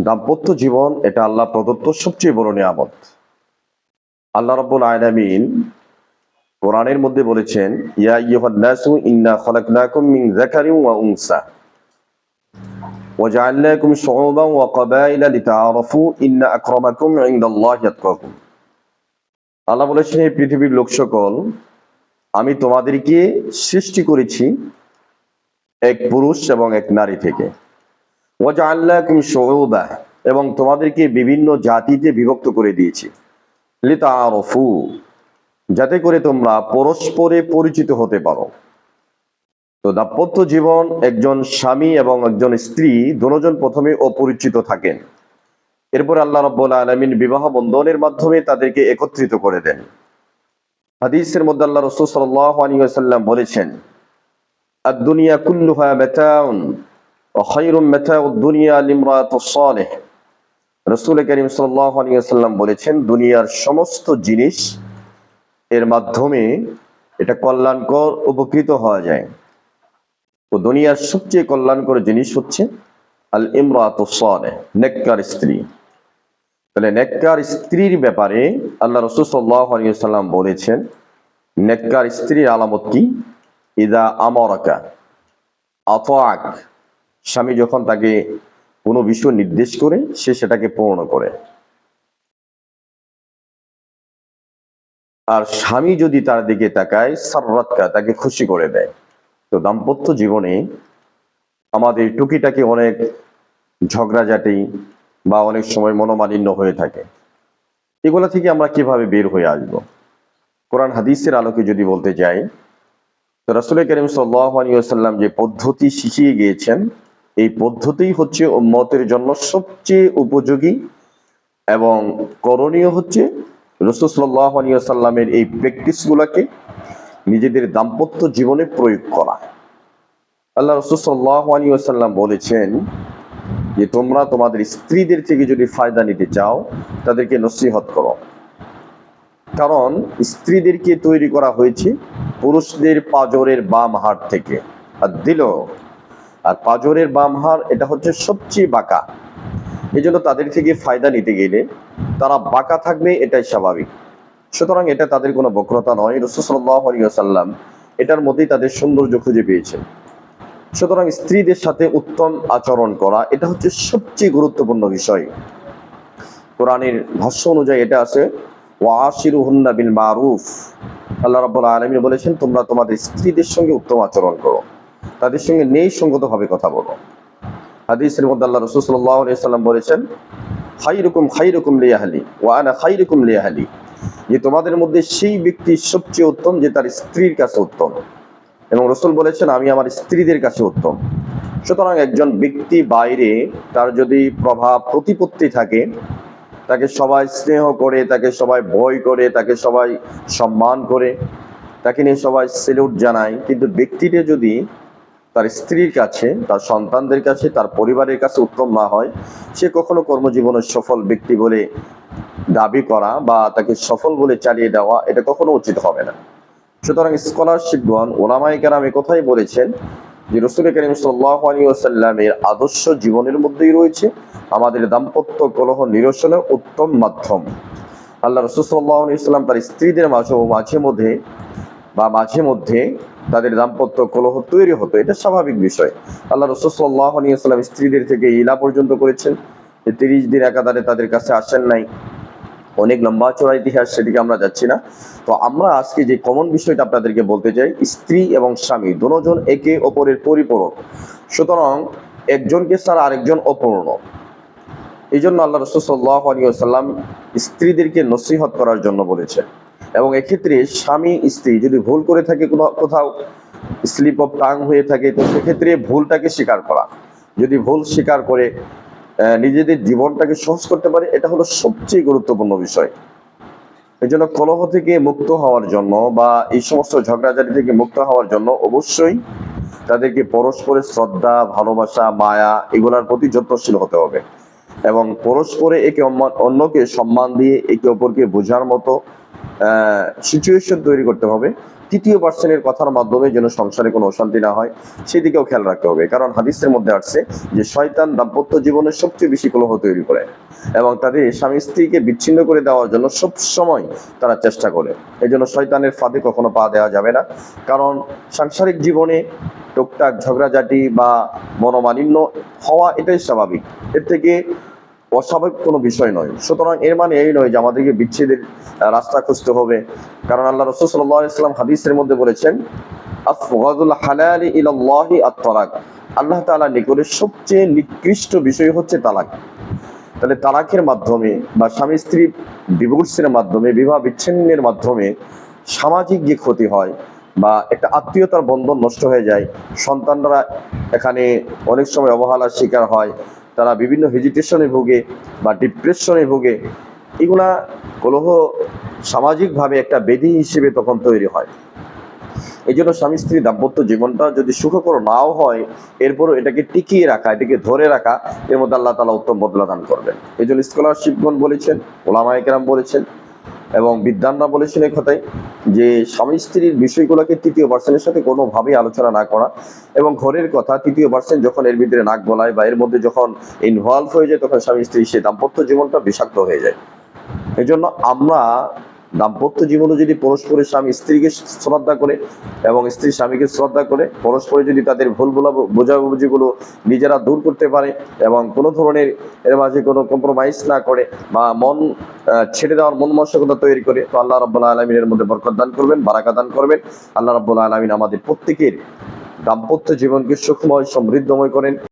দাম্পত্য জীবন এটা আল্লাহ প্রদত্ত সবচেয়ে বড় নিয়ামত। আল্লাহ রাব্বুল আলামিন কোরআনের মধ্যে বলেছেন, ইয়া আইয়ুহান নাসু ইন্না খলাকনাকুম মিন যাকারিন ওয়া উনসা ওয়া জাআলনাকুম শুউবান ওয়া ক্বাবাইলা লিতাআরাফু ইন্না আকরামাকুম ইনদাল্লাহি আতকাকুম। আল্লাহ বলেছেন, এই পৃথিবীর লোক সকল, আমি তোমাদেরকে সৃষ্টি করেছি এক পুরুষ এবং এক নারী থেকে। ওয়া জাআলনাকুম শুউবা, এবং তোমাদেরকে বিভিন্ন জাতিতে বিভক্ত করে দিয়েছি। লিতাআরাফু, যাতে করে তোমরা পরস্পরে পরিচিত হতে পারো। তো দাম্পত্য জীবন, একজন স্বামী এবং একজন স্ত্রী দুজন প্রথমে অপরিচিত থাকেন, এরপর আল্লাহ রাব্বুল আলামিন বিবাহ বন্ধনের মাধ্যমে তাদেরকে একত্রিত করে দেন। হাদিসের মধ্যে আল্লাহ রাসূল সাল্লাল্লাহু আলাইহি ওয়াসাল্লাম বলেছেন, আদ-দুনিয়া কুল্লুহা মাতাউন ওয়া খায়রুম মাতাউদ দুনিয়া লিমরাতুস সালিহ। রাসূল কারীম সাল্লাল্লাহু আলাইহি ওয়াসাল্লাম বলেছেন, দুনিয়ার সমস্ত জিনিস এর মাধ্যমে এটা কল্যাণকর, উপকৃত হওয়া যায়। তো দুনিয়ার সবচেয়ে কল্যাণকর জিনিস হচ্ছে আল ইমরাতুস সালিহ, নেককার স্ত্রী। তাহলে নেককার স্ত্রীর ব্যাপারে আল্লাহ রাসূল সাল্লাল্লাহু আলাইহি ওয়াসাল্লাম বলেছেন, নেককার স্ত্রীর আলামত কি? ইদা আমারাকা আতাআক, স্বামী যখন তাকে কোনো বিষয় নির্দেশ করে সে সেটাকে পূর্ণ করে। আর স্বামী যদি তার দিকে তাকায়, সাররাতকা, তাকে খুশি করে দেয়। তো দাম্পত্য জীবনে আমাদের টুকিটাকি অনেক ঝগড়াঝাটি বা অনেক সময় মনোমালিন্য হয়ে থাকে। এগুলা থেকে আমরা কিভাবে বের হয়ে আসব? কোরআন হাদিসের আলোকে যদি বলতে যাই, তো রাসূল কারীম সাল্লাল্লাহু আলাইহি ওয়াসাল্লাম যে পদ্ধতি শিখিয়ে গিয়েছেন, এই পদ্ধতিই হচ্ছে উম্মতের জন্য সবচেয়ে উপযোগী, এবং করণীয় হচ্ছে রাসূল সাল্লাল্লাহু আলাইহি ওয়াসাল্লামের এই প্র্যাকটিসগুলোকে নিজেদের দাম্পত্য জীবনে প্রয়োগ করা। আল্লাহ রাসূল সাল্লাল্লাহু আলাইহি ওয়াসাল্লাম বলেছেন যে, তোমরা তোমাদের স্ত্রীদের থেকে যদি ফায়দা নিতে চাও, তাদেরকে নসিহত করো। কারণ স্ত্রীদেরকে তৈরি করা হয়েছে পুরুষদের পাজরের বাম হাড় থেকে। আর দিল, আর পাজরের বাম হাড় এটা হচ্ছে সবচেয়ে বাঁকা। এই জন্য তাদের থেকে ফায়দা নিতে গেলে তারা বাঁকা থাকবে, এটাই স্বাভাবিক। সুতরাং এটা তাদের কোনো বক্রতা নয়। রাসূল সাল্লাল্লাহু আলাইহি ওয়াসাল্লাম এটার মধ্যেই তাদের সৌন্দর্য খুঁজে পেয়েছেন। সুতরাং স্ত্রীদের সাথে উত্তম আচরণ করা এটা হচ্ছে সবচেয়ে গুরুত্বপূর্ণ বিষয়। কোরআনের ভাষ্য অনুযায়ী এটা আছে, ওয়াশিরুহুন্না বিল মারুফ। আল্লাহ রাব্বুল আলামিন বলেছেন, তোমরা তোমাদের স্ত্রীদের সঙ্গে উত্তম আচরণ করো, তাদের সঙ্গে ন্যায়সঙ্গতভাবে কথা বলো। হাদিসের মধ্যে আল্লাহ রাসূল সাল্লাল্লাহু আলাইহি ওয়াসাল্লাম বলেছেন, খায়রুকুম লিআহলি ওয়া আনা খায়রুকুম লিআহলি, যে তোমাদের মধ্যে সেই ব্যক্তি সবচেয়ে উত্তম যে তার স্ত্রীর কাছে উত্তম, এবং রাসূল বলেছেন, আমি আমার স্ত্রীদের কাছে উত্তম। সুতরাং একজন ব্যক্তি বাইরে তার যদি প্রভাব প্রতিপত্তি থাকে, তাকে সবাই স্নেহ করে, তাকে সবাই ভয় করে, তাকে সবাই সম্মান করে, তাকে নিয়ে সবাই সেলুট জানায়, কিন্তু ব্যক্তিটা যদি তার স্ত্রীর কাছে, তার সন্তানদের কাছে, তার পরিবারের কাছে উত্তম না হয়, সে কখনো কর্মজীবনের সফল ব্যক্তি বলে দাবি করা বা তাকে সফল বলে চালিয়ে দেওয়া এটা কখনো উচিত হবে না। সুতরাং স্কলারশিপগণ, ওলামায়ে কেরাম কথাই বলেছেন যে, রাসূল কারীম সাল্লাল্লাহু আলাইহি ওয়াসাল্লামের আদর্শ জীবনের মধ্যেই রয়েছে আমাদের দাম্পত্য কলহ নিরসনের উত্তম মাধ্যম। আল্লাহ রাসূল সাল্লাল্লাহু আলাইহি ওয়াসাল্লাম তার স্ত্রীদের মাঝে মধ্যে তাদের দাম্পত্য কলহ তৈরি হতো, এটা স্বাভাবিক বিষয়। আল্লাহ রাসূল সাল্লাল্লাহু আলাইহি ওয়াসাল্লাম স্ত্রীদের থেকে ইলা পর্যন্ত করেছেন, 30 দিন একাধারে তাদের কাছে আসেন নাই। অনেক লম্বা চড়া ইতিহাস, সেদিকে আমরা যাচ্ছি না। তো আমরা আজকে যে কমন বিষয়টা আপনাদেরকে বলতে চাই, স্ত্রী এবং স্বামী দুজন একে অপরের পরিপূরক। সুতরাং একজনকে ছাড়া আরেকজন অপূর্ণ। এই জন্য আল্লাহ রাসূল সাল্লাল্লাহু আলাইহি ওয়াসাল্লাম স্ত্রীদেরকে নসিহত করার জন্য বলেছেন। এবং এক্ষেত্রে স্বামী স্ত্রী যদি ভুল করে থাকে, কোথাও স্লিপ অফ টাং হয়ে থাকে, তো সেক্ষেত্রে ভুলটাকে স্বীকার করা। যদি ভুল স্বীকার করে নিজেদের জীবনটাকে সহজ করতে পারে, এটা হলো সবচেয়ে গুরুত্বপূর্ণ বিষয়। এই জন্য কলহ থেকে মুক্ত হওয়ার জন্য বা এই সমস্ত ঝগড়াঝাটি থেকে মুক্ত হওয়ার জন্য অবশ্যই তাদেরকে পরস্পরের শ্রদ্ধা, ভালোবাসা, মায়া এগুলোর প্রতি যত্নশীল হতে হবে, এবং পরস্পরে একে অন্যকে সম্মান দিয়ে একে অপরকে বোঝার মতো সিচুয়েশন তৈরি করতে হবে, তৃতীয় পার্সনের কথার মাধ্যমে যেন সংসারে কোনো অশান্তি না হয়, সেদিকেও খেয়াল রাখতে হবে। কারণ হাদিসের মধ্যে আসছে যে শয়তান দাম্পত্য জীবনের সবচেয়ে বেশি কলহ তৈরি করে এবং তাদের স্বামী স্ত্রীকে বিচ্ছিন্ন করে দেওয়ার জন্য সব সময় তারা চেষ্টা করে। এই জন্য শয়তানের ফাঁদে কখনো পা দেওয়া যাবে না। কারণ সাংসারিক জীবনে টুকটাক ঝগড়াঝাটি বা মনোমালিন্য হওয়া এটাই স্বাভাবিক, এর থেকে অস্বাভাবিক কোনো বিষয় নয়। সুতরাং এর মানে এই নয় যে আমাদেরকে বিচ্ছেদের রাস্তা খুঁজতে হবে। কারণ আল্লাহ রাসূল সাল্লাল্লাহু আলাইহি ওয়াসাল্লাম হাদিসের মধ্যে বলেছেন, আফগাদুল হালালি ইলাল্লাহি আত-তালাক, আল্লাহ তাআলার নিকটে সবচেয়ে নিকৃষ্ট বিষয় হচ্ছে তালাক। তাহলে তালাকের মাধ্যমে বা স্বামী স্ত্রী ডিভোর্সের মাধ্যমে, বিবাহ বিচ্ছিন্নের মাধ্যমে সামাজিক যে ক্ষতি হয় বা একটা আত্মীয়তার বন্ধন নষ্ট হয়ে যায়, সন্তানরা এখানে অনেক সময় অবহেলার শিকার হয়, তারা বিভিন্ন হেজিটেশনে ভোগে বা ডিপ্রেশনে ভোগে, এগুলা কলহ সামাজিকভাবে একটা বেধি হিসেবে তখন তৈরি হয়। এই জন্য স্বামী স্ত্রী দাম্পত্য জীবনটা যদি সুখকর নাও হয়, এরপরও এটাকে টিকিয়ে রাখা, এটাকে ধরে রাখা, এর মধ্যে আল্লাহ তাআলা উত্তম বদলা দান করবেন। এই জন্য স্কলারশিপগণ বলেছেন, ওলামায়ে কেরাম বলেছেন এবং বিদ্বানরা বলেছেন এই কথাই যে স্বামী স্ত্রীর বিষয়গুলোকে তৃতীয় পার্সনের সাথে কোনোভাবেই আলোচনা না করা, এবং ঘরের কথা তৃতীয় পার্সন যখন এর ভিতরে নাক গলায় বা এর মধ্যে যখন ইনভলভ হয়ে যায়, তখন স্বামী স্ত্রী সে দাম্পত্য জীবনটা বিষাক্ত হয়ে যায়। এই জন্য আমরা দাম্পত্য জীবনে যদি পরস্পরের স্বামী স্ত্রীকে শ্রদ্ধা করে এবং স্ত্রী স্বামীকে শ্রদ্ধা করে, পরস্পরে যদি তাদের ভুল বোঝাবুঝিগুলো নিজেরা দূর করতে পারে এবং কোনো ধরনের এর মাঝে কোনো কম্প্রোমাইজ না করে বা মন ছেড়ে দেওয়ার মন মানসিকতা তৈরি করে, তো আল্লাহ রাব্বুল আলামিন এর মধ্যে বরকত দান করবেন, বারাকা দান করবেন। আল্লাহ রাব্বুল আলামিন আমাদের প্রত্যেকের দাম্পত্য জীবনকে সুখময় সমৃদ্ধময় করেন।